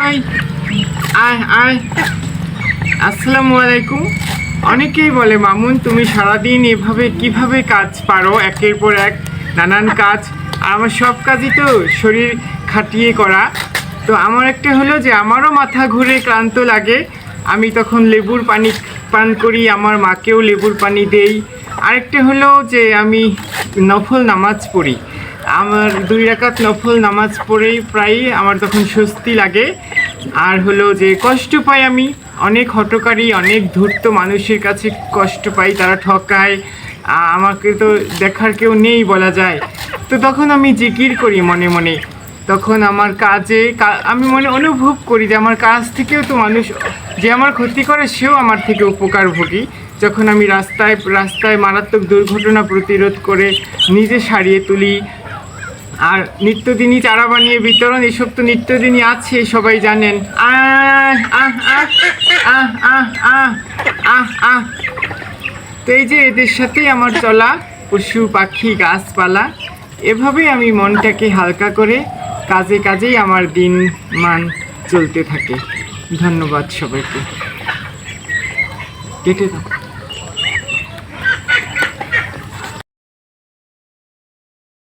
আয় আয় আয়। আসসালামু আলাইকুম। অনেকেই বলে, মামুন তুমি সারাদিন এভাবে কিভাবে কাজ পারো, একের পর এক নানান কাজ। আর আমার সব কাজই তো শরীর খাটিয়ে করা। তো আমার একটা হলো যে আমারও মাথা ঘুরে ক্লান্ত লাগে, আমি তখন লেবুর পানি পান করি, আমার মাকেও লেবুর পানি দেই। আরেকটা হলো যে আমি নফল নামাজ পড়ি, আমার 2 রাকাত নফল নামাজ পড়েই প্রায়ই আমার তখন স্বস্তি লাগে। আর হলো যে কষ্ট পাই আমি, অনেক হঠকারী অনেক ধূর্ত মানুষের কাছে কষ্ট পাই, তারা ঠকায়, আমাকে তো দেখার কেউ নেই বলা যায়। তো তখন আমি জিকির করি মনে মনে, তখন আমার কাজে আমি মনে অনুভব করি যে আমার কাজ থেকেও তো মানুষ যে আমার ক্ষতি করে সেও আমার থেকে উপকারভোগী। যখন আমি রাস্তায় মারাত্মক দুর্ঘটনা প্রতিরোধ করে নিজে সারিয়ে তুলি। আর নিত্যদিনই চারা বানিয়ে বিতরণ, এসব তো নিত্যদিনই আছে, সবাই জানেন। আহ আহ আহ আহ আহ আহ আহ আহ। তো এই যে এদের সাথেই আমার চলা, পশু পাখি গাছপালা, এভাবেই আমি মনটাকে হালকা করে কাজে কাজেই আমার দিন মান চলতে থাকে। ধন্যবাদ সবাইকে। কেটে দাও।